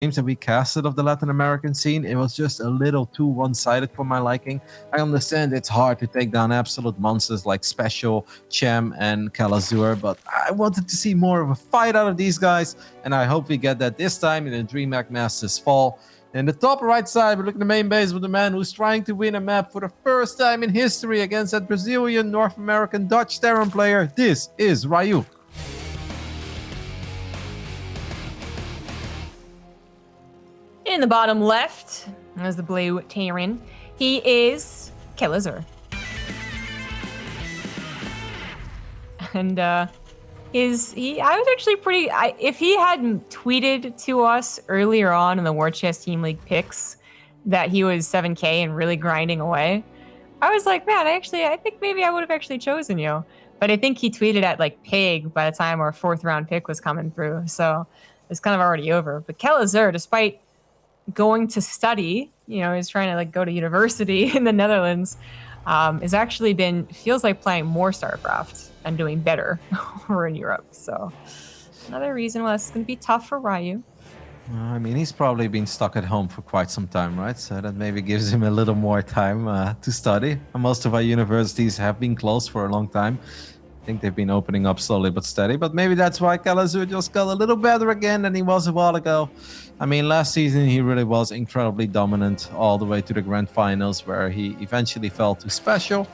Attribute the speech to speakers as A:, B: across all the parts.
A: games that we casted of the Latin American scene, it was just a little too one-sided for my liking. I understand it's hard to take down absolute monsters like Special, Chem, and Kelazhur, but I wanted to see more of a fight out of these guys, and I hope we get that this time in the DreamHack Masters fall. In the top right side, we look at the main base with the man who's trying to win a map for the first time in history against that Brazilian, North American, Dutch Terran player. This is Ryu.
B: In the bottom left, as the blue Terran, he is Kelazhur. And I was actually pretty, if he hadn't tweeted to us earlier on in the War Chest Team League picks that he was 7K and really grinding away, I was like, man, I think maybe I would have actually chosen you. But I think he tweeted at like pig by the time our 4th round pick was coming through. So it's kind of already over. But Kelazhur, despite going to study, he's trying to like go to university in the Netherlands, has actually feels like playing more StarCraft and doing better over in Europe. So another reason why it's going to be tough for Ryu.
A: I mean, he's probably been stuck at home for quite some time, right? So that maybe gives him a little more time to study. Most of our universities have been closed for a long time. I think they've been opening up slowly but steady, but maybe that's why Kelazhur just got a little better again than he was a while ago. I mean, last season he really was incredibly dominant all the way to the grand finals, where he eventually fell to Special,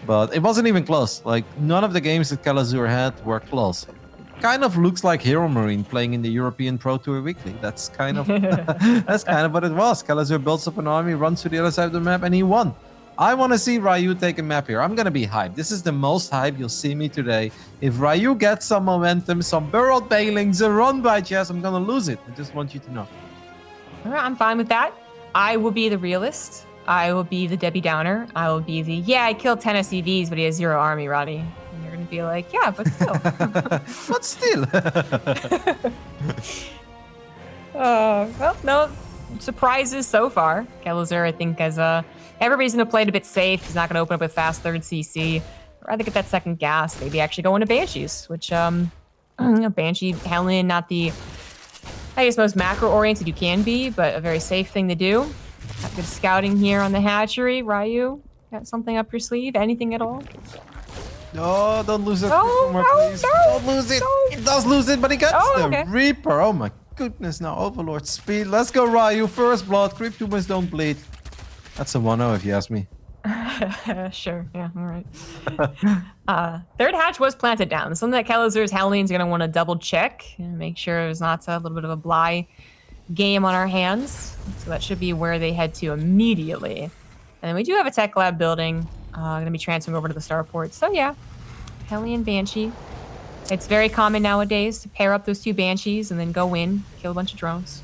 A: but it wasn't even close. Like, none of the games that Kelazhur had were close. Kind of looks like Hero Marine playing in the European Pro Tour Weekly. That's kind of that's kind of what it was. Kelazhur builds up an army, runs to the other side of the map, and he won. I want to see Ryu take a map here. I'm going to be hyped. This is the most hype you'll see me today. If Ryu gets some momentum, some burrowed bailings, a run by chess, I'm going to lose it. I just want you to know.
B: All right, I'm fine with that. I will be the realist. I will be the Debbie Downer. I will be I killed 10 SCVs, but he has 0 army, Roddy. And you're going to be like, yeah, but still.
A: But still.
B: Well, no surprises so far. Kelazhur, I think, has every reason to play it a bit safe. He's not going to open up with fast 3rd CC. I'd rather get that 2nd gas. Maybe actually go into Banshees, which, Banshee, Hellion, not the, I guess, most macro-oriented you can be, but a very safe thing to do. Got good scouting here on the hatchery. Ryu, got something up your sleeve? Anything at all?
A: No, don't lose it.
B: No,
A: please. Don't lose it.
B: no.
A: He does lose it, but he gets
B: Okay.
A: the Reaper. Oh my goodness, now Overlord speed. Let's go, Ryu. First blood. Creep tumors don't bleed. That's a 1-0 if you ask me.
B: Sure, yeah, all right. 3rd hatch was planted down. Something that Kelazhur's Hellion's going to want to double check and make sure there's not a little bit of a Bly game on our hands. So that should be where they head to immediately. And then we do have a tech lab building. Going to be transferring over to the starport. So yeah, Hellion Banshee. It's very common nowadays to pair up those 2 Banshees and then go in, kill a bunch of drones.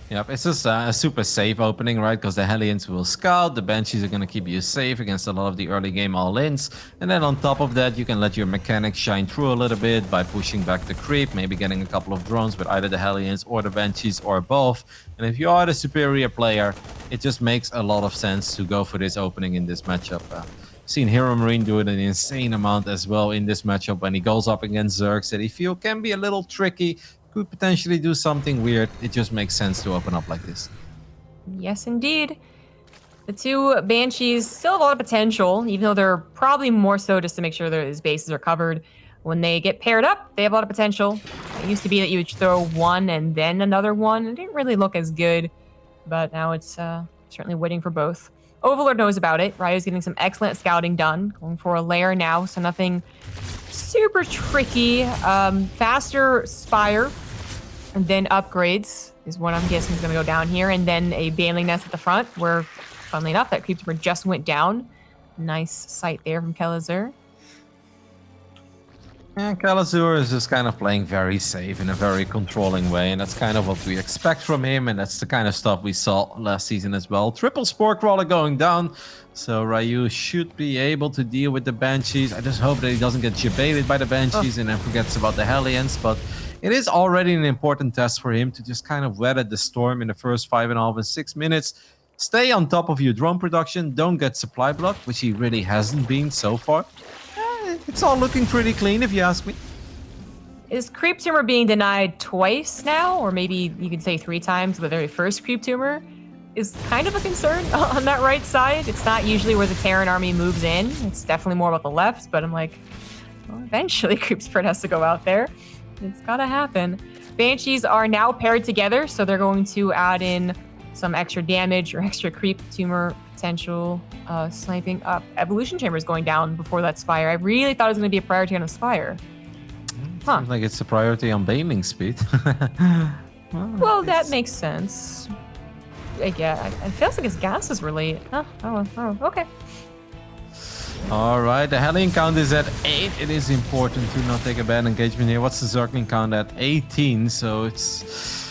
A: Yep, it's just a super safe opening, right? Because the Hellions will scout, the Banshees are going to keep you safe against a lot of the early game all-ins. And then on top of that, you can let your mechanics shine through a little bit by pushing back the creep, maybe getting a couple of drones with either the Hellions or the Banshees or both. And if you are the superior player, it just makes a lot of sense to go for this opening in this matchup. Seen Hero Marine do it an insane amount as well in this matchup when he goes up against Zergs that he feel can be a little tricky. Could potentially do something weird. It just makes sense to open up like this.
B: Yes, indeed. The 2 Banshees still have a lot of potential, even though they're probably more so just to make sure that his bases are covered. When they get paired up, they have a lot of potential. It used to be that you would throw one and then another one. It didn't really look as good, but now it's certainly waiting for both. Overlord knows about it. Ryu's getting some excellent scouting done. Going for a lair now, so nothing super tricky. Faster Spire, and then upgrades is what I'm guessing is going to go down here. And then a Baneling Nest at the front, where, funnily enough, that Creep Tumor just went down. Nice sight there from Kelazhur.
A: Yeah, Kelazhur is just kind of playing very safe in a very controlling way, and that's kind of what we expect from him, and that's the kind of stuff we saw last season as well. Triple Spore Crawler going down, so Ryu should be able to deal with the Banshees. I just hope that he doesn't get jebaited by the Banshees and then forgets about the Hellions, but it is already an important test for him to just kind of weather the storm in the first 5.5 and 6 minutes. Stay on top of your drone production, don't get supply blocked, which he really hasn't been so far. It's all looking pretty clean, if you ask me.
B: Is Creep Tumor being denied twice now? Or maybe you could say 3 times. The very first Creep Tumor is kind of a concern on that right side. It's not usually where the Terran army moves in. It's definitely more about the left, but I'm like, well, eventually Creep Spread has to go out there. It's gotta happen. Banshees are now paired together, so they're going to add in some extra damage or extra Creep Tumor potential. Sniping up. Evolution Chamber is going down before that Spire. I really thought it was going to be a priority on a Spire.
A: Seems like it's a priority on Baneling speed.
B: Well, that makes sense. Yeah, it feels like his gases were late. Oh, okay.
A: All right, the Hellion count is at 8. It is important to not take a bad engagement here. What's the Zergling count at? 18, so it's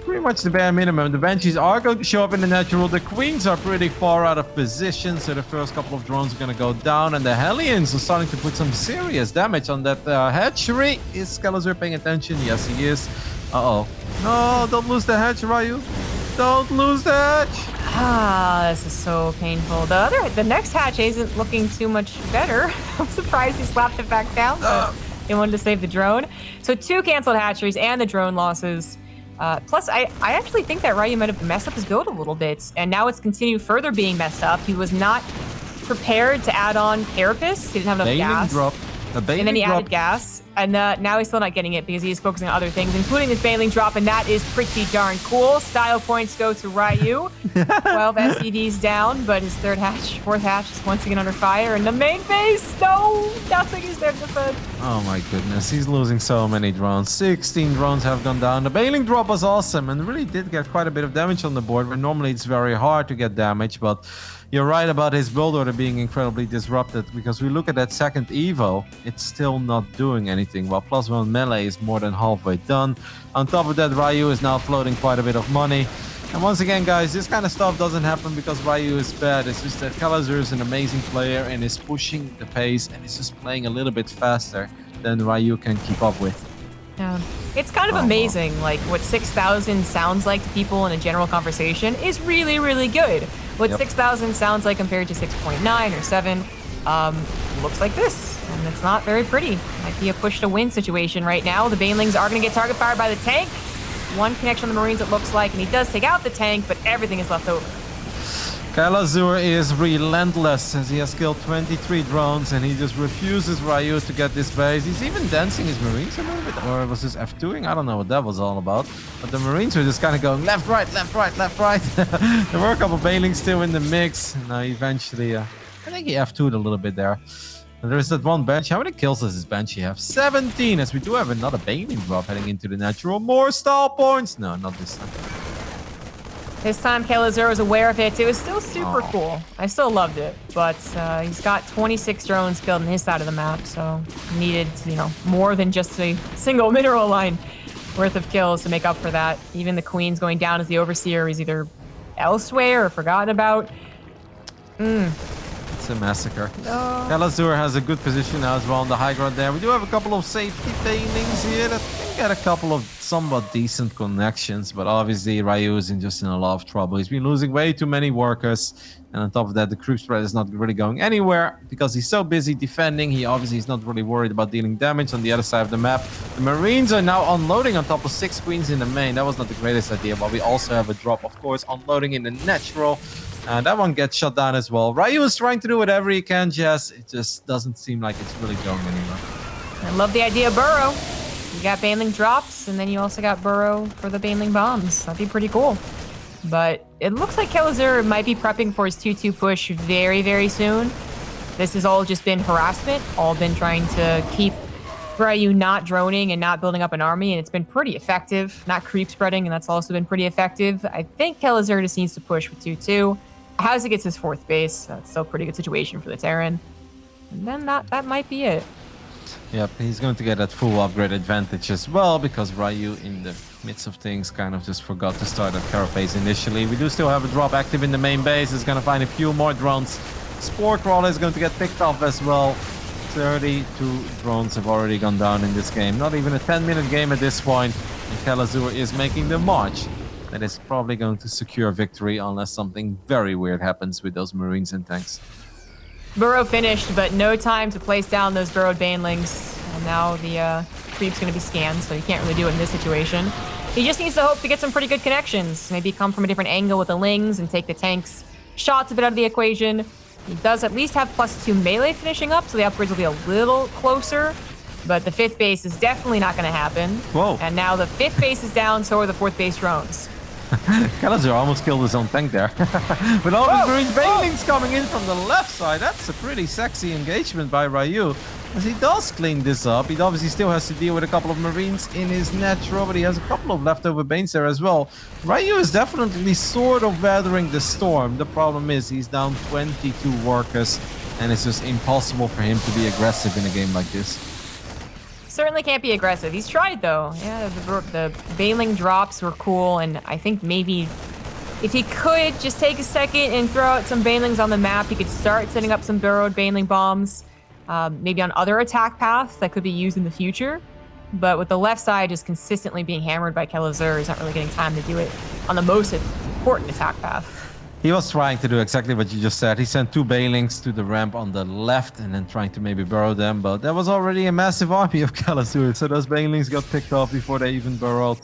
A: pretty much the bare minimum. The Banshees are going to show up in the natural. The Queens are pretty far out of position, so the first couple of drones are going to go down, and the Hellions are starting to put some serious damage on that hatchery. Is Kelazhur paying attention? Yes, he is. Uh-oh. No, don't lose the hatch, Ryu. Don't lose the hatch.
B: This is so painful. The next hatch isn't looking too much better. I'm surprised he slapped it back down, but he wanted to save the drone. So 2 canceled hatcheries and the drone losses. Plus, I actually think that Ryu might have messed up his build a little bit, and now it's continued further being messed up. He was not prepared to add on Carapace. He didn't have enough gas.
A: Drop.
B: And then he added gas, and now he's still not getting it because he's focusing on other things, including this Baneling drop, and that is pretty darn cool. Style points go to Ryu. 12 SCVs down, but his 4th hatch is once again under fire, and the main base, no, nothing is there to defend.
A: Oh my goodness, he's losing so many drones. 16 drones have gone down. The Baneling drop was awesome and really did get quite a bit of damage on the board, where normally it's very hard to get damage, but you're right about his build order being incredibly disrupted, because we look at that second Evo, it's still not doing anything, while +1 melee is more than halfway done. On top of that, Ryu is now floating quite a bit of money. And once again, guys, this kind of stuff doesn't happen because Ryu is bad. It's just that Kelazhur is an amazing player and is pushing the pace and is just playing a little bit faster than Ryu can keep up with.
B: Yeah. It's kind of amazing, like, what 6,000 sounds like to people in a general conversation is really, really good. What 6,000 sounds like compared to 6.9 or 7 looks like this, and it's not very pretty. Might be a push-to-win situation right now. The Banelings are going to get target fired by the tank. 1 connection on the Marines, it looks like, and he does take out the tank, but everything is left over.
A: Kelazhur is relentless as he has killed 23 drones and he just refuses Ryu to get this base. He's even dancing his Marines a little bit, or was this F2ing? I don't know what that was all about. But the Marines were just kind of going left, right, left, right, left, right. There were a couple of Banelings still in the mix. And eventually, I think he F2'd a little bit there. And there is that one Banshee. How many kills does this Banshee have? 17, as we do have another Baneling drop heading into the natural. More stall points. No, not this time.
B: This time, Kelazhur was aware of it. It was still super cool. I still loved it, but he's got 26 drones killed on his side of the map, so he needed, more than just a single mineral line worth of kills to make up for that. Even the Queen's going down as the Overseer is either elsewhere or forgotten about.
A: It's a massacre. No. Kelazhur has a good position now as well on the high ground there. We do have a couple of safety Banelings here that can get a couple of somewhat decent connections, but obviously Ryu is just in a lot of trouble. He's been losing way too many workers, and on top of that, the creep spread is not really going anywhere because he's so busy defending. He obviously is not really worried about dealing damage on the other side of the map. The Marines are now unloading on top of 6 Queens in the main. That was not the greatest idea, but we also have a drop, of course, unloading in the natural. And that one gets shut down as well. Ryu is trying to do whatever he can, Jess. It just doesn't seem like it's really going anywhere.
B: I love the idea of Burrow. You got Baneling drops, and then you also got Burrow for the Baneling bombs. That'd be pretty cool. But it looks like Kelazhur might be prepping for his 2-2 push very, very soon. This has all just been harassment, all been trying to keep Ryu not droning and not building up an army, and it's been pretty effective. Not creep spreading, and that's also been pretty effective. I think Kelazhur just needs to push with 2-2. As he gets his 4th base, that's still a pretty good situation for the Terran. And then that might be it.
A: Yep, he's going to get that full upgrade advantage as well, because Ryu, in the midst of things, kind of just forgot to start that carapace initially. We do still have a drop active in the main base. He's going to find a few more drones. Spore Crawler is going to get picked off as well. 32 drones have already gone down in this game. Not even a 10-minute game at this point. And Kelazhur is making the march. That is probably going to secure victory unless something very weird happens with those Marines and tanks.
B: Burrow finished, but no time to place down those burrowed Banelings. And now the creep's going to be scanned, so he can't really do it in this situation. He just needs to hope to get some pretty good connections. Maybe come from a different angle with the Lings and take the tank's shots a bit out of the equation. He does at least have +2 melee finishing up, so the upgrades will be a little closer. But the 5th base is definitely not going to happen.
A: Whoa.
B: And now the 5th base is down, so are the 4th base drones.
A: Kelazhur almost killed his own tank there. With all the Marine banelings coming in from the left side, that's a pretty sexy engagement by Ryu. As he does clean this up, he obviously still has to deal with a couple of Marines in his natural, but he has a couple of leftover Banes there as well. Ryu is definitely sort of weathering the storm. The problem is he's down 22 workers, and it's just impossible for him to be aggressive in a game like this.
B: Certainly can't be aggressive. He's tried, though. Yeah, the Baneling drops were cool, and I think maybe if he could just take a second and throw out some Banelings on the map, he could start setting up some burrowed Baneling bombs, maybe on other attack paths that could be used in the future. But with the left side just consistently being hammered by Kelazhur, he's not really getting time to do it on the most important attack path.
A: He was trying to do exactly what you just said. He sent 2 Banelings to the ramp on the left and then trying to maybe burrow them, but there was already a massive army of Kelazhur, so those Banelings got picked off before they even burrowed.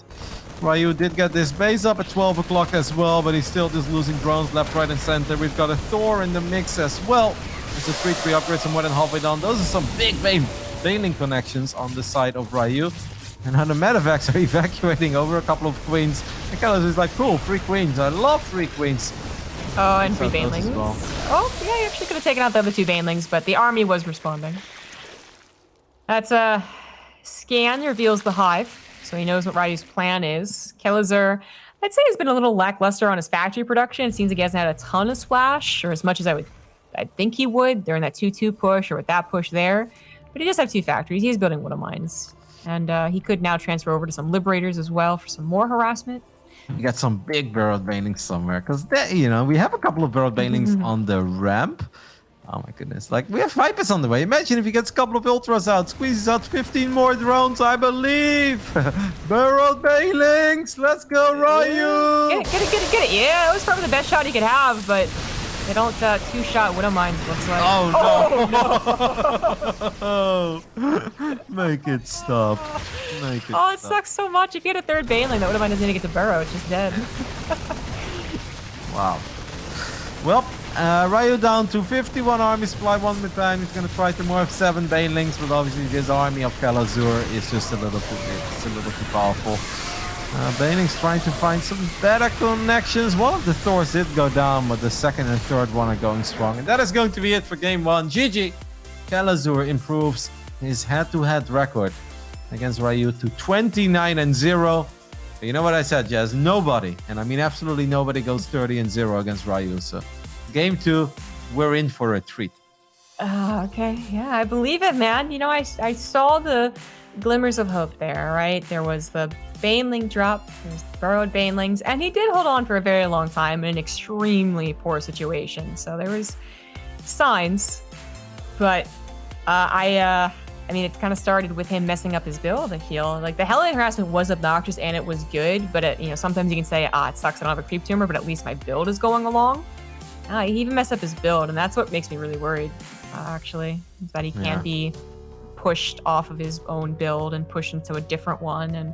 A: Ryu did get this base up at 12 o'clock as well, but he's still just losing drones left, right, and center. We've got a Thor in the mix as well. There's a 3-3 upgrade, so more than halfway done. Those are some big Baneling connections on the side of Ryu. And now the medevacs are evacuating over a couple of queens. And Kelazhur's like, cool, 3 queens. I love 3 queens.
B: Oh, and 3 Banelings. Well. Oh, yeah, he actually could have taken out the other 2 Banelings, but the army was responding. That's a scan reveals the hive, so he knows what Ryu's plan is. Kelazhur, I'd say, has been a little lackluster on his factory production. It seems like he hasn't had a ton of splash, or as much as I think he would during that 2-2 push or with that push there. But he does have 2 factories. He's building Widow Mines. And he could now transfer over to some Liberators as well for some more harassment.
A: You got some big burrowed Banelings somewhere, because we have a couple of burrowed Banelings on the ramp. Oh my goodness, like we have Vipers on the way. Imagine if he gets a couple of Ultras out, squeezes out 15 more drones, I believe. Burrowed Banelings, let's go, Ryu!
B: Get it. Yeah, that was probably the best shot he could have, but they don't 2-shot Widow Mines, looks like.
A: Oh no! Make it stop.
B: It sucks so much. If you had a 3rd Baneling, that Widow Mine doesn't even get to burrow. It's just dead.
A: Wow. Well, Ryu down to 51 army supply one more time. He's going to try to morph 7 Banelings, but obviously this army of Kelazhur is just a little too powerful. Banelings trying to find some better connections. One of the Thors did go down, but the 2nd and 3rd one are going strong. And that is going to be it for game 1. GG. Kelazhur improves his head-to-head record against Ryu to 29-0. But you know what I said, Jazz? Nobody, and I mean absolutely nobody, goes 30-0 against Ryu. So game 2, we're in for a treat.
B: Okay. Yeah, I believe it, man. You know, I saw the glimmers of hope there, right? There was the Baneling drop, there's burrowed Banelings, and he did hold on for a very long time in an extremely poor situation. So there was signs, but I mean, it kind of started with him messing up his build. I feel like the Hellion harassment was obnoxious and it was good, but sometimes you can say, it sucks I don't have a creep tumor, but at least my build is going along. He even messed up his build, and that's what makes me really worried, actually, is that he can't be pushed off of his own build and pushed into a different one. And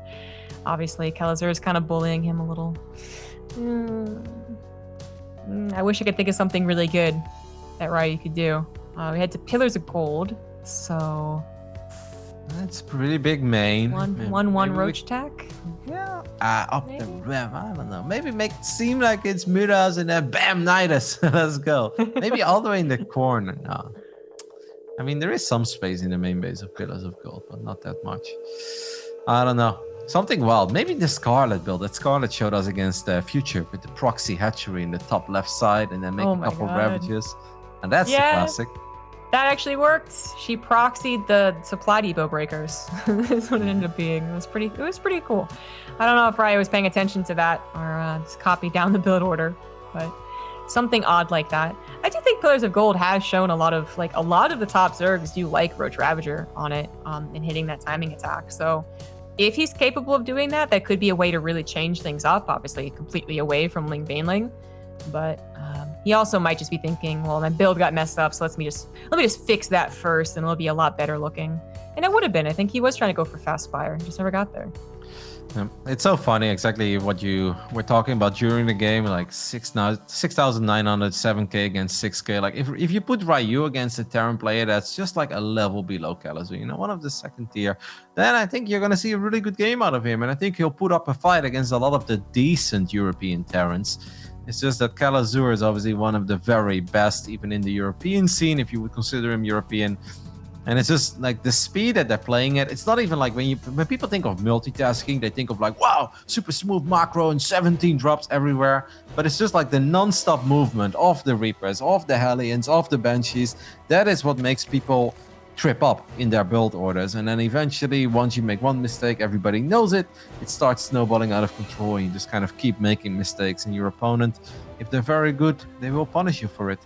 B: obviously, Kelazhur is kind of bullying him a little. I wish I could think of something really good that Ryu could do. We head to Pillars of Gold, so
A: that's pretty big main.
B: One roach attack.
A: Yeah. Up the rim. I don't know. Maybe make it seem like it's Miraz and then bam, Nidus. Let's go. Maybe all the way in the corner. No. I mean, there is some space in the main base of Pillars of Gold, but not that much. I don't know. Something wild. Maybe the Scarlet build that Scarlet showed us against Future with the proxy hatchery in the top left side and then make a couple ravages. And that's the classic.
B: That actually worked. She proxied the supply depot breakers. That's what it ended up being. It was pretty cool. I don't know if Ryu was paying attention to that or just copied down the build order, but something odd like that. I do think Pillars of Gold has shown a lot of the top Zergs do like Roach Ravager on it, in hitting that timing attack. So if he's capable of doing that, that could be a way to really change things up. Obviously, completely away from Ling Baneling, but he also might just be thinking, well, my build got messed up, so let me just fix that first, and it'll be a lot better looking. And it would have been. I think he was trying to go for fast fire. Just never got there.
A: It's so funny, exactly what you were talking about during the game, like 6,900, 7k against 6k. Like if you put Ryu against a Terran player that's just like a level below Kelazhur, you know, one of the second tier, then I think you're going to see a really good game out of him. And I think he'll put up a fight against a lot of the decent European Terrans. It's just that Kelazhur is obviously one of the very best, even in the European scene, if you would consider him European. And it's just like the speed that they're playing at. It's not even like when people think of multitasking, they think of like, wow, super smooth macro and 17 drops everywhere. But it's just like the non-stop movement of the Reapers, of the Hellions, of the Banshees. That is what makes people trip up in their build orders. And then eventually, once you make one mistake, everybody knows it. It starts snowballing out of control. And you just kind of keep making mistakes. And your opponent, if they're very good, they will punish you for it.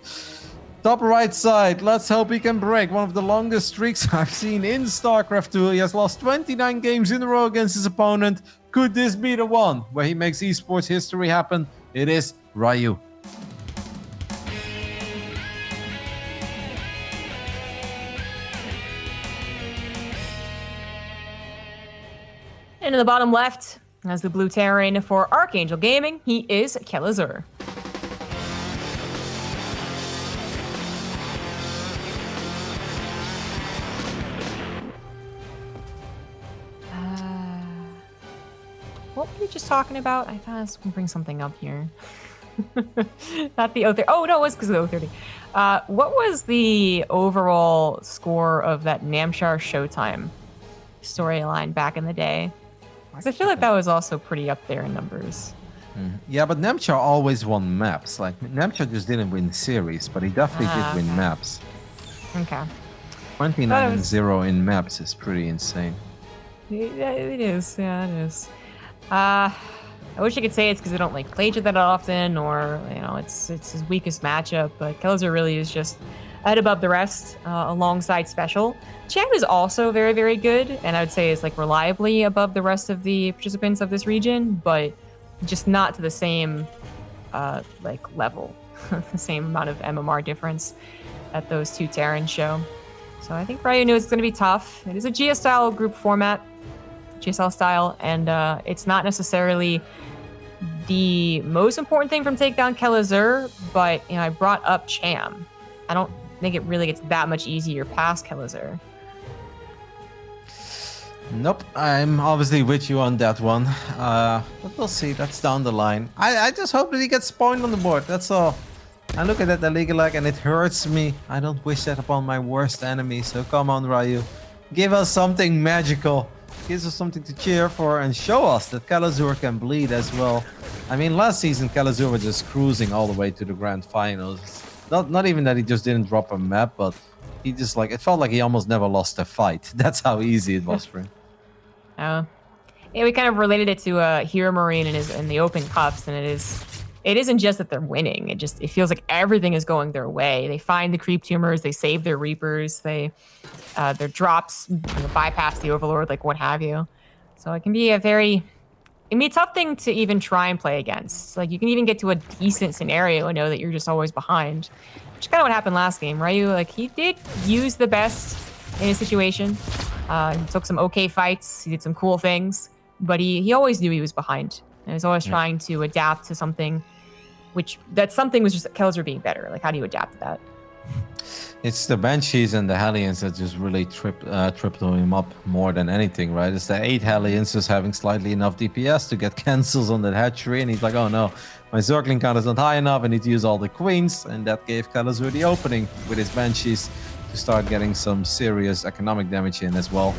A: Top right side, let's hope he can break one of the longest streaks I've seen in StarCraft 2. He has lost 29 games in a row against his opponent. Could this be the one where he makes esports history happen? It is Ryu.
B: And in the bottom left, as the blue Terran for Archangel Gaming, he is Kelazhur. What were we just talking about? I thought I was going to bring something up here. Not the O30. Oh, no, it was because of the O30. What was the overall score of that Namshar Showtime storyline back in the day? Because I feel like that was also pretty up there in numbers.
A: Yeah, but Namshar always won maps. Like, Namshar just didn't win series, but he definitely did win maps.
B: Okay.
A: 29-0 in maps is pretty insane.
B: Yeah, it is. Yeah, it is. I wish I could say it's because I don't like Kelazhur that often, or you know, it's his weakest matchup. But Kelazhur really is just ahead above the rest, alongside Special. Chan is also very, very good, and I would say is like reliably above the rest of the participants of this region, but just not to the same like level, the same amount of MMR difference that those two Terrans show. So I think Ryu knew it's going to be tough. It is a GS style group format. GSL style, and it's not necessarily the most important thing from Takedown Kelazhur, but you know, I brought up Cham. I don't think it really gets that much easier past Kelazhur.
A: Nope, I'm obviously with you on that one. But we'll see, that's down the line. I just hope that he gets spawned on the board, that's all. I look at that illegal lag and it hurts me. I don't wish that upon my worst enemy, so come on Ryu. Give us something magical. Gives us something to cheer for and show us that Kelazhur can bleed as well. I mean, last season Kelazhur was just cruising all the way to the grand finals. Not even that he just didn't drop a map, but he just like, it felt like he almost never lost a fight. That's how easy it was for him.
B: Yeah, we kind of related it to Hero Marine in the Open Cups, and it isn't just that they're winning. It feels like everything is going their way. They find the creep tumors, they save their Reapers, their drops bypass the Overlord, like what have you. So it can be a tough thing to even try and play against. Like you can even get to a decent scenario and know that you're just always behind, which is kind of what happened last game. Ryu, like he did use the best in a situation. He took some okay fights, he did some cool things, but he always knew he was behind. And he's always trying to adapt to something, that something was just Kelazhur being better. Like, how do you adapt to that?
A: It's the Banshees and the Hellions that just really tripped him up more than anything, right? It's the 8 Hellions just having slightly enough DPS to get cancels on that hatchery, and he's like, oh no, my circling count is not high enough, I need to use all the queens, and that gave Kelazhur the opening with his Banshees to start getting some serious economic damage in as well.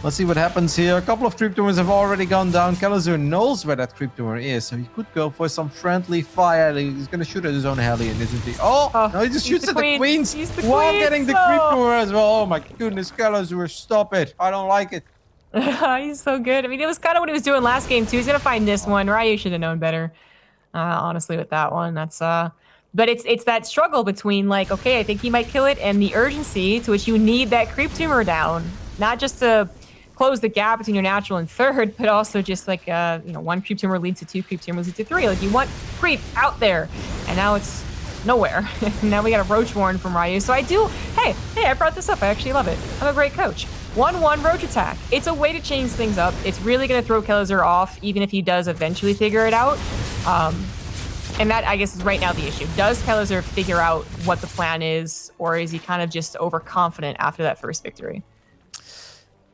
A: Let's see what happens here. A couple of creep tumors have already gone down. Kelazhur knows where that creep tumor is, so he could go for some friendly fire. He's gonna shoot at his own Hellion, isn't he? Oh no, he just shoots at the queens while getting the creep tumor as well. Oh my goodness, Kelazhur, stop it. I don't like it.
B: He's so good. I mean, it was kind of what he was doing last game too. He's gonna find this one. Ryu should have known better. Honestly, with that one, that's but it's that struggle between like, okay, I think he might kill it, and the urgency to which you need that creep tumor down, not just to close the gap between your natural and third, but also just like one creep tumor leads to 2 creep tumors leads to 3. Like you want creep out there, and now it's nowhere. Now we got a Roach Warren from Ryu. So I do. Hey, I brought this up. I actually love it. I'm a great coach. 1-1 roach attack. It's a way to change things up. It's really going to throw Kelazhur off, even if he does eventually figure it out. And that, I guess, is right now the issue. Does Kelazhur figure out what the plan is, or is he kind of just overconfident after that first victory?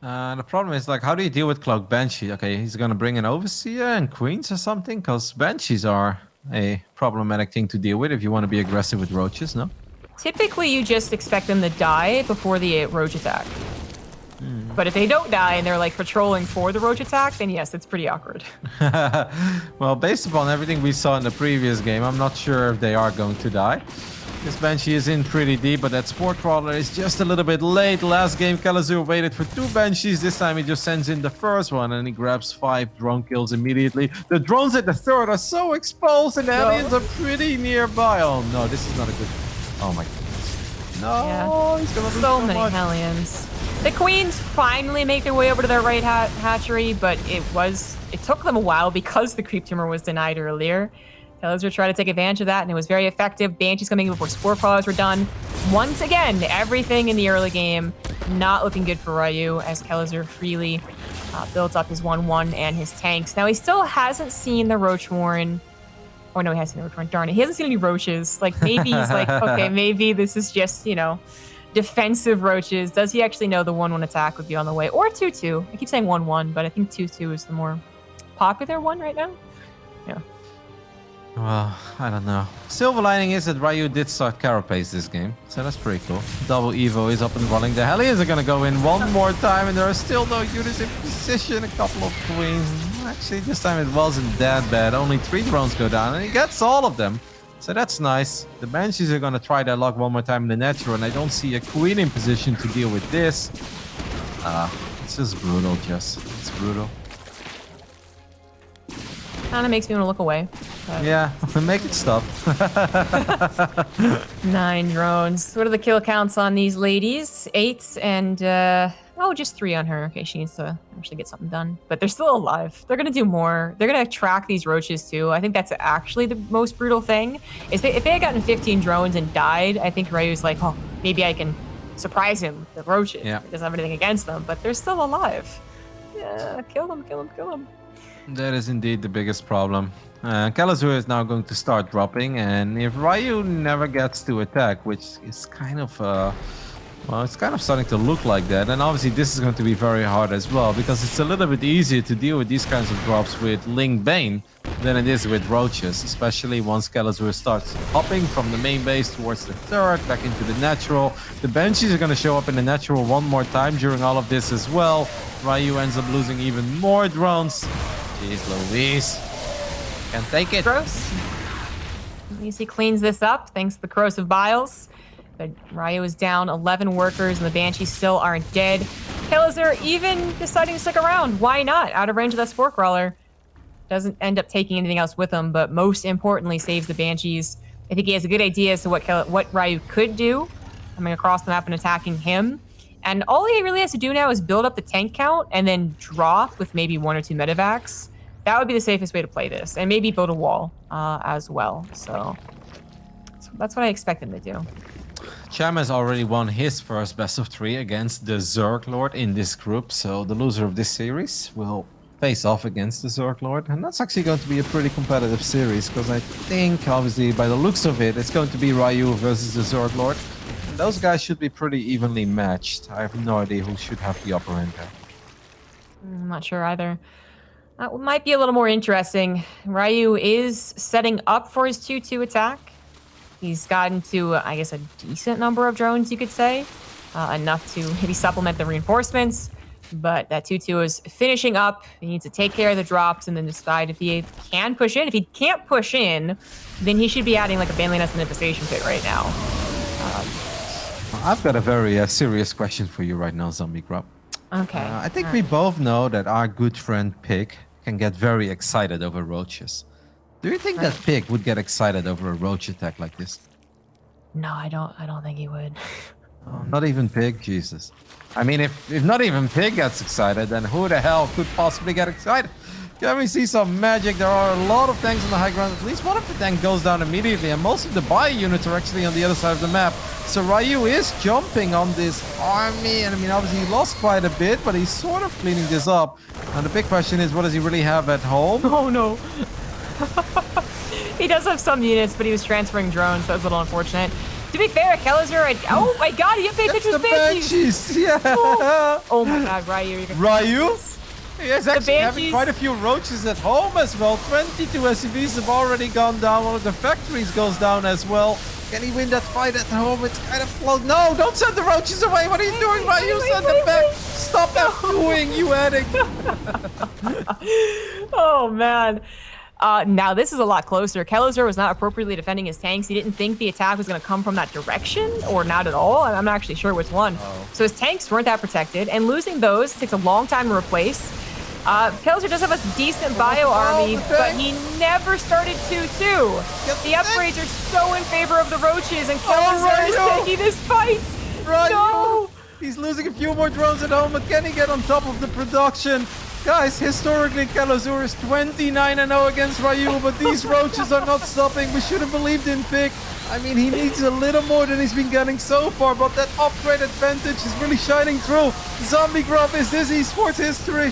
A: The problem is, like, how do you deal with Cloak Banshee? Okay, he's gonna bring an Overseer and Queens or something, because Banshees are a problematic thing to deal with if you want to be aggressive with roaches, no?
B: Typically, you just expect them to die before the roach attack. But if they don't die and they're like patrolling for the roach attack, then yes, it's pretty awkward.
A: Well, based upon everything we saw in the previous game, I'm not sure if they are going to die. This Banshee is in pretty deep, but that Spore Crawler is just a little bit late. Last game, Kelazhur waited for 2 Banshees. This time he just sends in the first one, and he grabs 5 drone kills immediately. The drones at the third are so exposed, and the aliens are pretty nearby. Oh no, this is not a good... Oh my goodness. No,
B: Yeah.
A: he's gonna lose
B: So many
A: much.
B: Hellions. The Queens finally make their way over to their right hatchery, but it took them a while because the creep tumor was denied earlier. Kelazhur tried to take advantage of that, and it was very effective. Banshee's coming in before Spore Crawlers were done. Once again, everything in the early game not looking good for Ryu as Kelazhur freely builds up his 1-1 and his tanks. Now, he still hasn't seen the Roach Warren. Oh, no, he has seen the Roach Warren. Darn it. He hasn't seen any roaches. Like, maybe he's like, okay, maybe this is just, you know, defensive roaches. Does he actually know the 1-1 attack would be on the way? Or 2-2. I keep saying 1-1, but I think 2-2 is the more popular one right now. Yeah.
A: Well, I don't know. Silver lining is that Ryu did start Carapace this game, so that's pretty cool. Double Evo is up and running. The Hellions are gonna go in one more time, and there are still no units in position. A couple of Queens. Actually, this time it wasn't that bad. Only 3 drones go down, and he gets all of them. So that's nice. The Banshees are gonna try their luck one more time in the natural, and I don't see a Queen in position to deal with this. It's just brutal, Jess. It's brutal.
B: Kind of makes me want to look away.
A: Yeah, make it stop.
B: 9 drones. What are the kill counts on these ladies? 8 and, just 3 on her. Okay, she needs to actually get something done. But they're still alive. They're going to do more. They're going to track these roaches, too. I think that's actually the most brutal thing. Is if they had gotten 15 drones and died, I think Ryu's like, oh, maybe I can surprise him with the roaches.
A: Yeah.
B: He doesn't have anything against them, but they're still alive. Yeah, kill them, kill them, kill them.
A: That is indeed the biggest problem. Kelazhur is now going to start dropping, and if Ryu never gets to attack, which is kind of, it's kind of starting to look like that, and obviously this is going to be very hard as well, because it's a little bit easier to deal with these kinds of drops with Ling Bane than it is with roaches, especially once Kelazhur starts hopping from the main base towards the turret, back into the natural. The Banshees are going to show up in the natural one more time during all of this as well. Ryu ends up losing even more drones. Jeez Louise. Can't take it.
B: Gross. At least he cleans this up thanks to the corrosive biles. But Ryu is down 11 workers and the Banshees still aren't dead. Kelazhur even deciding to stick around. Why not? Out of range of that Spore Crawler. Doesn't end up taking anything else with him, but most importantly saves the Banshees. I think he has a good idea as to what Ryu could do. Coming across the map and attacking him. And all he really has to do now is build up the tank count and then drop with maybe 1 or 2 medevacs. That would be the safest way to play this. And maybe build a wall as well. So that's what I expect him to do.
A: Cham has already won his first best of 3 against the Zerg Lord in this group. So the loser of this series will face off against the Zerg Lord. And that's actually going to be a pretty competitive series. Because I think, obviously, by the looks of it, it's going to be Ryu versus the Zerg Lord. And those guys should be pretty evenly matched. I have no idea who should have the upper hand there.
B: I'm not sure either. That might be a little more interesting. Ryu is setting up for his 2-2 attack. He's gotten to, I guess, a decent number of drones, you could say. Enough to maybe supplement the reinforcements. But that 2-2 is finishing up. He needs to take care of the drops and then decide if he can push in. If he can't push in, then he should be adding like a Banley Nest and Infestation Pit right now.
A: I've got a very serious question for you right now, Zombie Grub.
B: Okay.
A: I think we both know that our good friend Pig can get very excited over roaches. Do you think that Pig would get excited over a roach attack like this?
B: No, I don't think he would.
A: Oh, not even Pig? Jesus. I mean, if not even Pig gets excited, then who the hell could possibly get excited? Can we see some magic? There are a lot of tanks on the high ground. At least one of the tanks goes down immediately, and most of the bio units are actually on the other side of the map. So Ryu is jumping on this army, and I mean, obviously he lost quite a bit, but he's sort of cleaning this up. And the big question is, what does he really have at home?
B: Oh no. He does have some units, but he was transferring drones, so that's a little unfortunate. To be fair, Kelazhur, oh my god, he didn't pay attention to his banshees.
A: Yeah.
B: Oh my god, Ryu.
A: Ryu? He is actually having quite a few roaches at home as well. 22 SCVs have already gone down. One of the factories goes down as well. Can he win that fight at home? It's kind of close. No, don't send the roaches away. What are you doing, Ryu? Send them back. Stop that doing, you addict.
B: Oh, man. Now, this is a lot closer. Kelazhur was not appropriately defending his tanks. He didn't think the attack was going to come from that direction, or not at all. I'm not actually sure which one. So his tanks weren't that protected, and losing those takes a long time to replace. Kelazhur does have a decent bio army, but he never started 2-2. The upgrades are so in favor of the roaches, and Kelazhur is taking this fight. No!
A: He's losing a few more drones at home, but can he get on top of the production? Guys, historically, Kelazhur is 29-0 against Ryu, but these roaches are not stopping. We should have believed in Pick. I mean, he needs a little more than he's been getting so far, but that upgrade advantage is really shining through. Zombie Grub, is this esports history?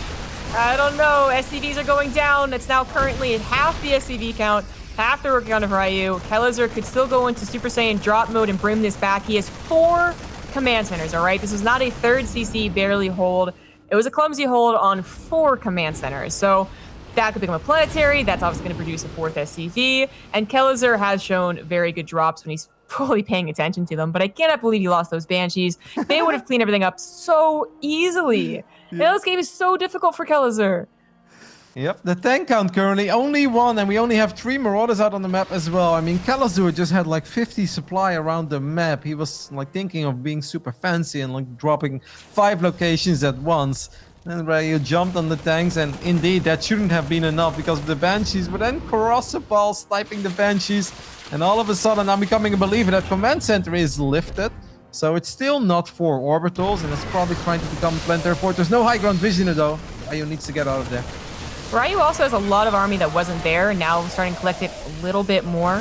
B: I don't know. SCVs are going down. It's now currently at half the SCV count, half the work count of Ryu. Kelazhur could still go into Super Saiyan drop mode and bring this back. He has 4 command centers, all right? This was not a third CC barely hold. It was a clumsy hold on 4 command centers. So that could become a planetary. That's obviously going to produce a 4th SCV. And Kelazhur has shown very good drops when he's fully paying attention to them. But I cannot believe he lost those Banshees. They would have cleaned everything up so easily. Yeah. This game is so difficult for Kelazhur.
A: Yep, the tank count currently only 1, and we only have 3 Marauders out on the map as well. I mean, Kelazhur just had like 50 supply around the map. He was like thinking of being super fancy and like dropping 5 locations at once. And Ryu jumped on the tanks, and indeed that shouldn't have been enough because of the Banshees. But then Karasapal sniping the Banshees, and all of a sudden I'm becoming a believer that command center is lifted. So it's still not 4 orbitals, and it's probably trying to become planetary fort. There's no high ground vision though. Ryu needs to get out of there.
B: Ryu also has a lot of army that wasn't there, now starting to collect it a little bit more.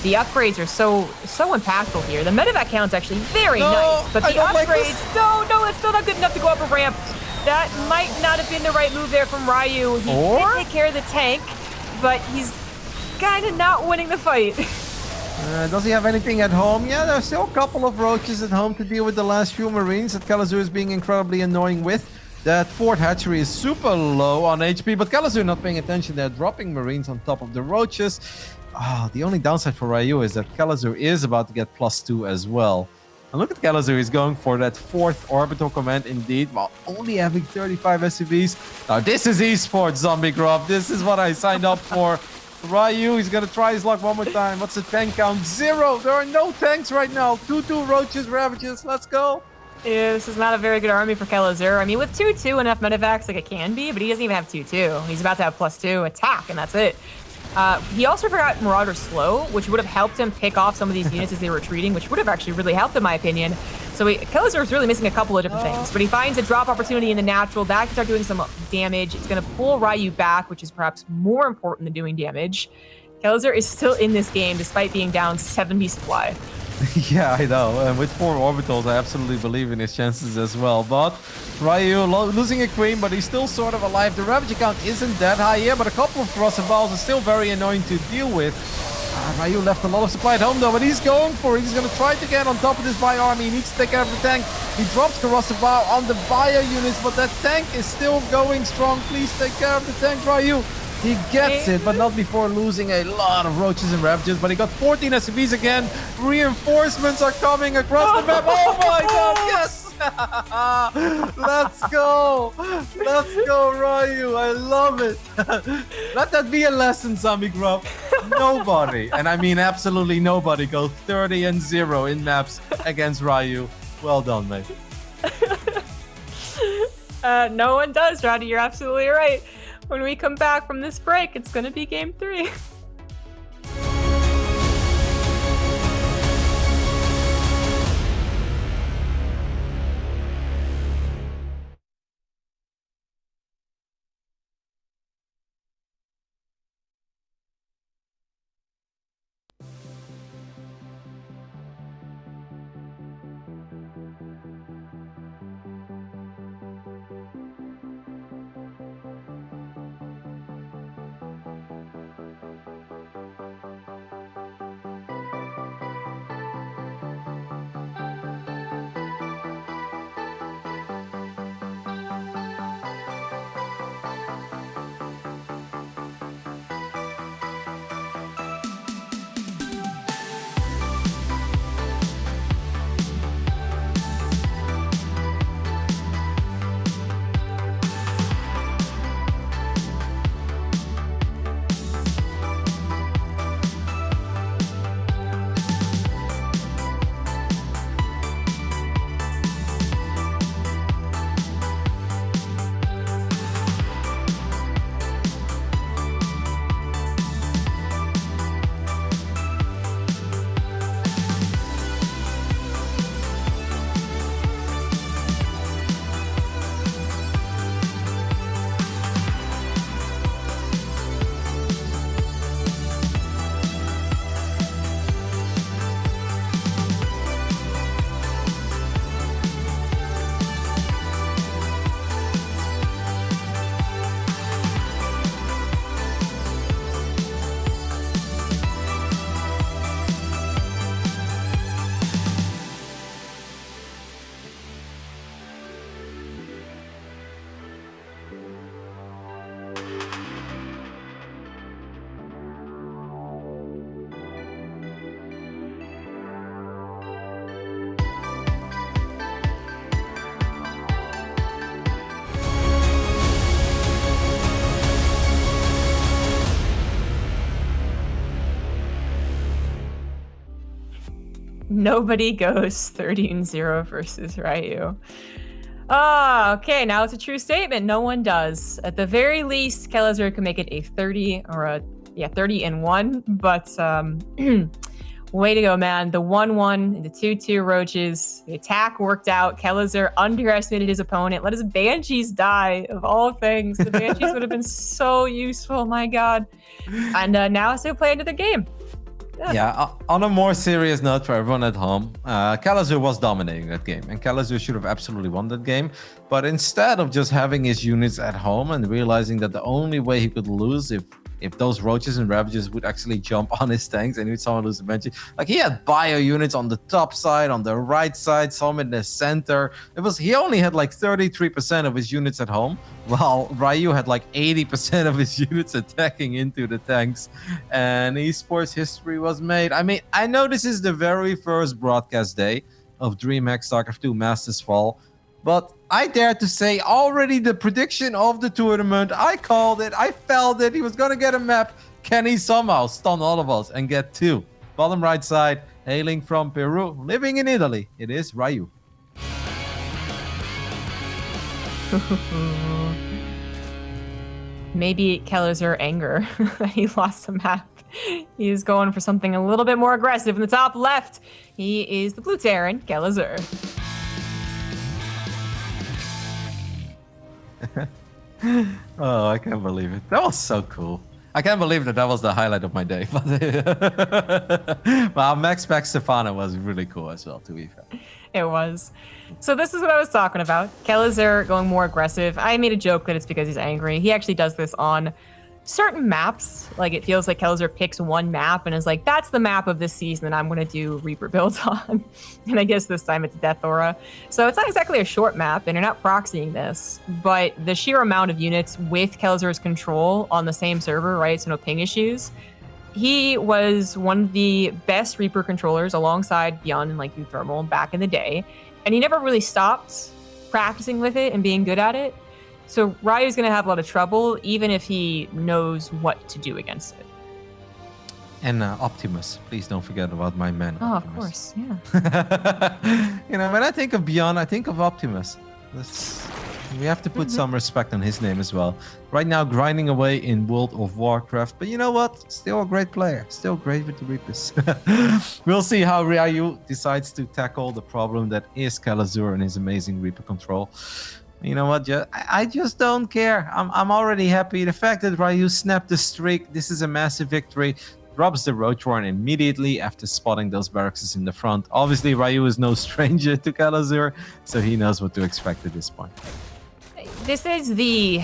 B: The upgrades are so impactful here. The medevac count's actually very nice, but the upgrades, no, it's still not good enough to go up a ramp. That might not have been the right move there from Ryu. He did take care of the tank, but he's kind of not winning the fight.
A: Does he have anything at home? Yeah, there's still a couple of roaches at home to deal with the last few Marines that Kelazhur is being incredibly annoying with. That Fort Hatchery is super low on HP, but Kelazhur not paying attention. They're dropping Marines on top of the roaches. The only downside for Ryu is that Kelazhur is about to get +2 as well. And look at Kelazhur, he's going for that 4th orbital command indeed, while only having 35 SCVs. Now this is esports, Zombie Grub. This is what I signed up for. Ryu, he's gonna try his luck one more time. What's the tank count? 0. There are no tanks right now. 2-2 roaches, ravages. Let's go.
B: Yeah, this is not a very good army for Kelazhur. I mean, with 2-2 enough medevacs like it can be, but he doesn't even have 2-2. He's about to have +2 attack, and that's it. He also forgot Marauder slow, which would have helped him pick off some of these units as they were retreating, which would have actually really helped in my opinion. So Kelazhur is really missing a couple of different things, but he finds a drop opportunity in the natural. That can start doing some damage. It's going to pull Ryu back, which is perhaps more important than doing damage. Kelazhur is still in this game despite being down 70 supply.
A: Yeah, I know. And with 4 orbitals, I absolutely believe in his chances as well. But Ryu losing a queen, but he's still sort of alive. The ravage count isn't that high here, but a couple of Karasapals are still very annoying to deal with. Ryu left a lot of supply at home though, but he's going for it. He's going to try to get on top of this bio army. He needs to take care of the tank. He drops Karasapal on the bio units, but that tank is still going strong. Please take care of the tank, Ryu. He gets it, but not before losing a lot of roaches and ravages. But he got 14 SCVs again. Reinforcements are coming across the map. Oh my god, yes! Let's go! Let's go, Ryu. I love it. Let that be a lesson, Zombie Grub. Nobody, and I mean absolutely nobody, goes 30-0 in maps against Ryu. Well done, mate.
B: No one does, Roddy. You're absolutely right. When we come back from this break, it's going to be game 3. Nobody goes 30-0 versus Ryu. Ah, okay, now it's a true statement. No one does. At the very least, Kelazhur can make it a 30 or a 30-1, but way to go, man. The 1-1, the 2-2 roaches, the attack worked out. Kelazhur underestimated his opponent, let his Banshees die, of all things. The Banshees would have been so useful, my god. And now it's to play another game.
A: Yeah, on a more serious note for everyone at home, Kelazhur was dominating that game, and Kelazhur should have absolutely won that game. But instead of just having his units at home and realizing that the only way he could lose if those roaches and ravages would actually jump on his tanks and he would somehow lose eventually. Like, he had bio units on the top side, on the right side, some in the center. He only had like 33% of his units at home, while Ryu had like 80% of his units attacking into the tanks. And esports history was made. I mean, I know this is the very first broadcast day of DreamHack SC2 Masters fall, but I dare to say already the prediction of the tournament. I called it. I felt it. He was going to get a map. Can he somehow stun all of us and get 2? Bottom right side, hailing from Peru, living in Italy. It is Ryu.
B: Maybe Kelazhur anger that he lost the map. He's going for something a little bit more aggressive in the top left. He is the blue Terran, Kelazhur.
A: Oh, I can't believe it. That was so cool. I can't believe that was the highlight of my day. But well, Max Pack Stefano was really cool as well, to be fair.
B: It was. So this is what I was talking about. Kelazhur going more aggressive. I made a joke that it's because he's angry. He actually does this on certain maps. Like, it feels like Kelazhur picks one map and is like, that's the map of this season that I'm going to do Reaper builds on. And I guess this time it's Death Aura. So it's not exactly a short map, and you're not proxying this, but the sheer amount of units with Kelazhur's control on the same server, right? So no ping issues. He was one of the best Reaper controllers alongside Beyond and like Thermal back in the day. And he never really stopped practicing with it and being good at it. So Ryu's going to have a lot of trouble, even if he knows what to do against it.
A: And Optimus. Please don't forget about my man.
B: Oh,
A: Optimus.
B: of course, yeah.
A: You know, when I think of Beyond, I think of Optimus. We have to put some respect on his name as well. Right now, grinding away in World of Warcraft. But you know what? Still a great player. Still great with the Reapers. We'll see how Ryu decides to tackle the problem that is Kelazhur and his amazing Reaper control. You know what? I just don't care. I'm already happy. The fact that Ryu snapped the streak, this is a massive victory. Drops the Roach Warren immediately after spotting those barracks in the front. Obviously, Ryu is no stranger to Kelazhur, so he knows what to expect at this point.
B: This is the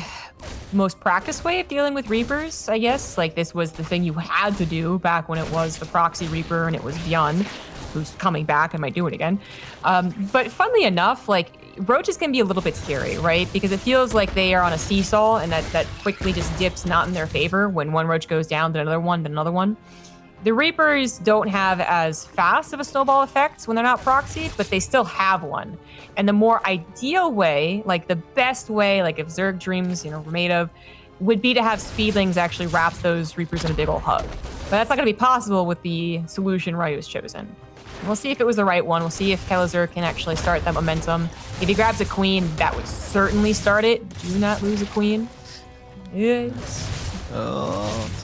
B: most practiced way of dealing with Reapers, I guess. Like, this was the thing you had to do back when it was the proxy Reaper and it was Beyond, who's coming back and might do it again. But funnily enough, like, roaches can be a little bit scary, right? Because it feels like they are on a seesaw, and that quickly just dips not in their favor when one roach goes down, then another one, then another one. The Reapers don't have as fast of a snowball effect when they're not proxied, but they still have one. And the more ideal way, like the best way, like if Zerg Dreams, were made of, would be to have Speedlings actually wrap those Reapers in a big old hug. But that's not going to be possible with the solution Ryu has chosen. We'll see if it was the right one. We'll see if Kelazhur can actually start that momentum. If he grabs a queen, that would certainly start it. Do not lose a queen. Yes.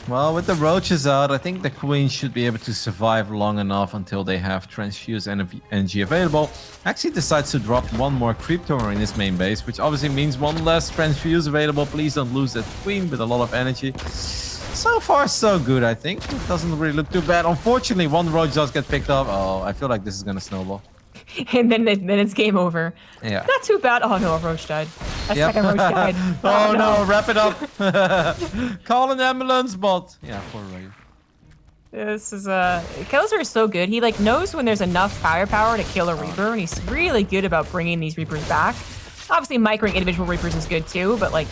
A: Well, with the roaches out, I think the queen should be able to survive long enough until they have transfused energy available. Actually decides to drop one more creep tower in his main base, which obviously means one less transfuse available. Please don't lose that queen with a lot of energy. So far, so good, I think. It doesn't really look too bad. Unfortunately, one roach does get picked up. Oh, I feel like this is going to snowball.
B: And then it's game over.
A: Yeah.
B: Not too bad. Oh, no, a roach died. A second roach died.
A: Oh, no, wrap it up. Call an ambulance, but... Yeah, poor Ryu.
B: This is Kelazhur is so good. He like knows when there's enough firepower to kill a Reaper, and he's really good about bringing these Reapers back. Obviously, microing individual Reapers is good too, but like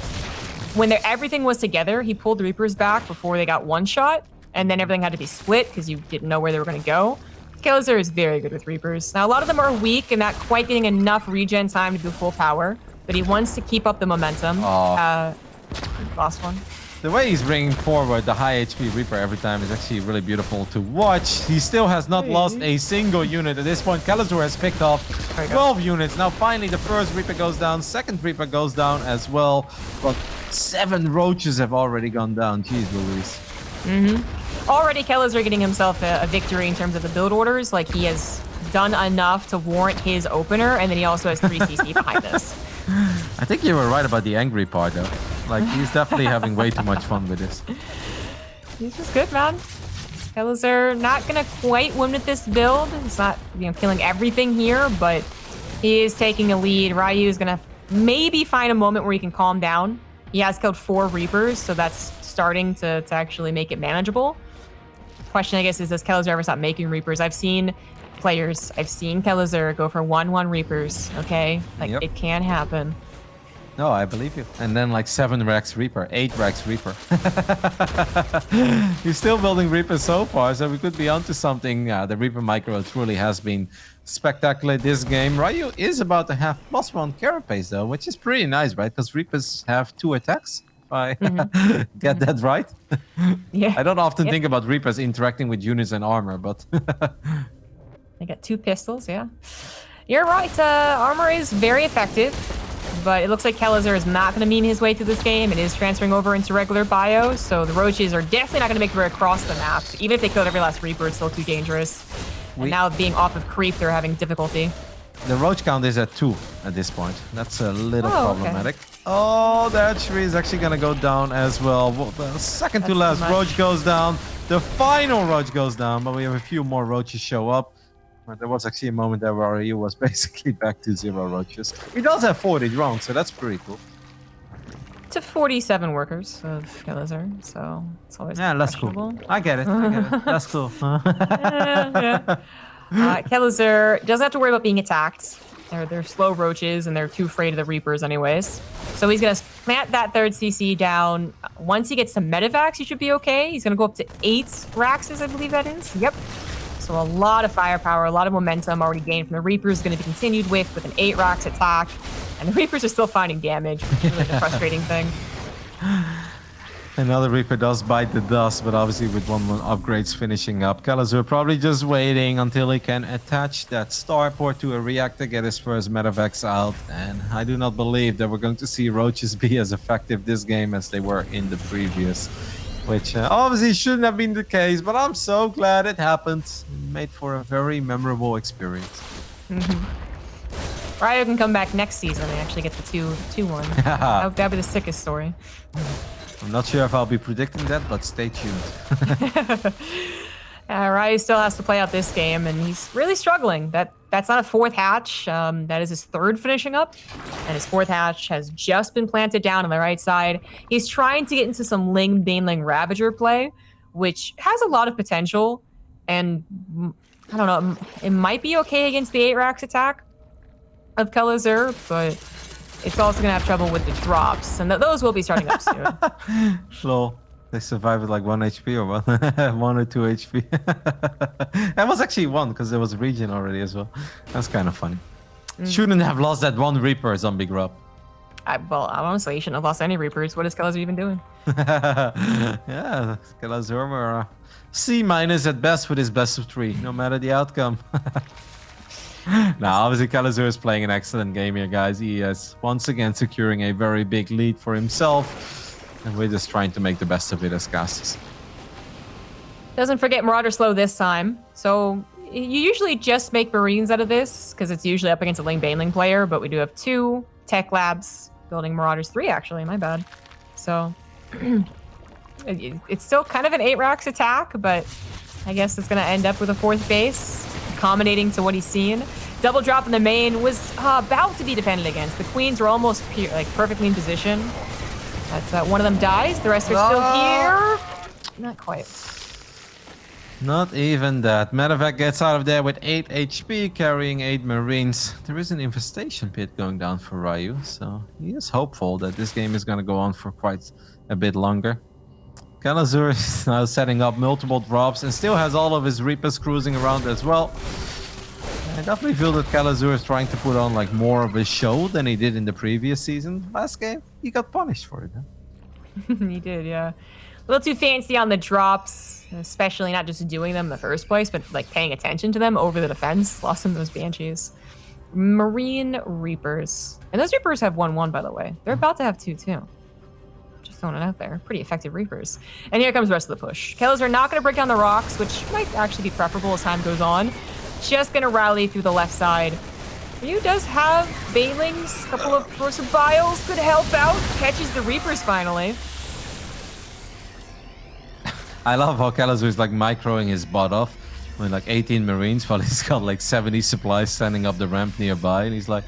B: when everything was together, he pulled the Reapers back before they got one shot, and then everything had to be split because you didn't know where they were going to go. Kelazhur is very good with Reapers. Now, a lot of them are weak and not quite getting enough regen time to do full power, but he wants to keep up the momentum.
A: Oh.
B: Lost one.
A: The way he's bringing forward the high HP Reaper every time is actually really beautiful to watch. He still has not lost a single unit at this point. Kelazhur has picked off 12 units. Now finally the first Reaper goes down, second Reaper goes down as well. But 7 roaches have already gone down. Jeez Louise.
B: Already Kelazhur getting himself a victory in terms of the build orders. Like, he has done enough to warrant his opener, and then he also has 3 CC behind this.
A: I think you were right about the angry part though. Like, he's definitely having way too much fun with this.
B: He's just good, man. Kelazhur not gonna quite win with this build. He's not, killing everything here, but he is taking a lead. Ryu is gonna maybe find a moment where he can calm down. He has killed 4 Reapers, so that's starting to actually make it manageable. Question, I guess, is does Kelazhur ever stop making Reapers? I've seen Kelazhur go for 1/1 Reapers, okay? Like, it can happen.
A: No, I believe you. And then like 7 Rex Reaper, 8 Rex Reaper. He's still building Reapers so far, so we could be onto something. The Reaper micro truly has been spectacular this game. Ryu is about to have +1 carapace though, which is pretty nice, right? Because Reapers have 2 attacks. If I get that right.
B: Yeah.
A: I don't often think about Reapers interacting with units and armor, but
B: they got 2 pistols, yeah. You're right, armor is very effective. But it looks like Kelazhur is not going to meme his way through this game. It is transferring over into regular bio, so the roaches are definitely not going to make their way across the map. Even if they killed every last Reaper, it's still too dangerous. And now being off of creep, they're having difficulty.
A: The roach count is at 2 at this point. That's a little problematic. Okay. Oh, the archery is actually going to go down as well. The second to last roach goes down. The final roach goes down, but we have a few more roaches show up. There was actually a moment there where he was basically back to 0 roaches. He does have 40 drones, so that's pretty cool.
B: To 47 workers of Kelazhur, so it's always
A: that's cool. I get it. That's cool.
B: Kelazhur doesn't have to worry about being attacked. They're slow roaches, and they're too afraid of the Reapers anyways. So he's going to plant that 3rd CC down. Once he gets some medevacs, he should be okay. He's going to go up to 8 Raxes, I believe that is. Yep. So a lot of firepower, a lot of momentum already gained from the Reapers, going to be continued with an 8 Rax attack. And the Reapers are still finding damage, which is really a frustrating thing.
A: Another Reaper does bite the dust, but obviously with 1 upgrades finishing up. Kelazhur probably just waiting until he can attach that starport to a reactor, get his first medevacs out. And I do not believe that we're going to see roaches be as effective this game as they were in the previous. Which obviously shouldn't have been the case, but I'm so glad it happened. It made for a very memorable experience.
B: Ryu can come back next season and actually get the 2-1. That'd be the sickest story.
A: I'm not sure if I'll be predicting that, but stay tuned.
B: Ryu still has to play out this game, and he's really struggling. That's not a 4th hatch. That is his 3rd finishing up, and his 4th hatch has just been planted down on the right side. He's trying to get into some Ling Baneling Ravager play, which has a lot of potential, and I don't know, it might be okay against the 8 Rax attack of Kelazhur, but it's also going to have trouble with the drops, and those will be starting up soon.
A: Lol. They survived with like 1 HP or what? 1 or 2 HP. That was actually 1 because there was a region already as well. That's kind of funny. Shouldn't have lost that 1 Reaper, Zombie Grub.
B: Well, honestly, he shouldn't have lost any Reapers. What is Kelazhur even doing?
A: Yeah, Kelazhur were C- at best with his best of 3, no matter the outcome. Now, obviously, Kelazhur is playing an excellent game here, guys. He is once again securing a very big lead for himself. And we're just trying to make the best of it as Cassis.
B: Doesn't forget Marauder slow this time. So you usually just make Marines out of this because it's usually up against a Ling Baneling player, but we do have 2 Tech Labs building Marauders, 3 actually, my bad. So it's still kind of an 8 Rax attack, but I guess it's going to end up with a 4th base, accommodating to what he's seen. Double drop in the main was about to be defended against. The Queens were almost perfectly in position. That's one of them dies. The rest are still here. Not quite.
A: Not even that. Medevac gets out of there with 8 HP, carrying 8 Marines. There is an infestation pit going down for Ryu, so he is hopeful that this game is going to go on for quite a bit longer. Kelazhur is now setting up multiple drops and still has all of his Reapers cruising around as well. I definitely feel that Kelazhur is trying to put on like more of a show than he did in the previous season. Last game, he got punished for it. Huh?
B: He did, yeah. A little too fancy on the drops, especially not just doing them in the first place, but like paying attention to them over the defense. Lost some of those Banshees. Marine Reapers. And those Reapers have 1-1, by the way. They're about to have 2-2. Just throwing it out there. Pretty effective Reapers. And here comes the rest of the push. Kelazhur not going to break down the rocks, which might actually be preferable as time goes on. Just going to rally through the left side. Ryu does have Banelings, a couple of Corrosive Biles could help out. Catches the Reapers finally.
A: I love how Kelazhur is like microing his butt off with like 18 Marines while he's got like 70 supplies standing up the ramp nearby. And he's like,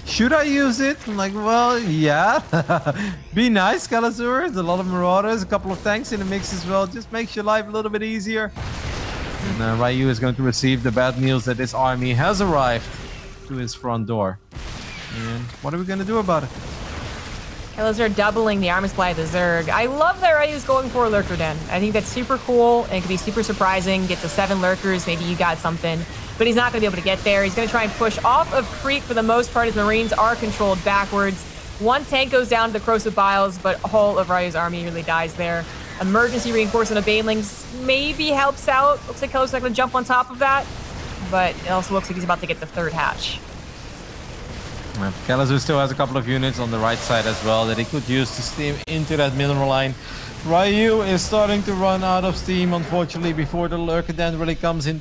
A: should I use it? I'm like, well, yeah. Be nice, Kelazhur. There's a lot of Marauders, a couple of tanks in the mix as well. Just makes your life a little bit easier. And Ryu is going to receive the bad news that this army has arrived to his front door. And what are we going to do about it?
B: Kelazhur doubling the armor supply of the Zerg. I love that Ryu's going for a Lurker Den. I think that's super cool, and it could be super surprising. Get to 7 Lurkers, maybe you got something. But he's not going to be able to get there. He's going to try and push off of Creek for the most part. His Marines are controlled backwards. 1 tank goes down to the Corrosive Biles, but all of Ryu's army really dies there. Emergency reinforcement of Banelings maybe helps out. Looks like Kelazhur's not going to jump on top of that. But it also looks like he's about to get the 3rd hatch.
A: Kelazhur still has a couple of units on the right side as well that he could use to steam into that middle line. Ryu is starting to run out of steam, unfortunately, before the Lurker Den really comes in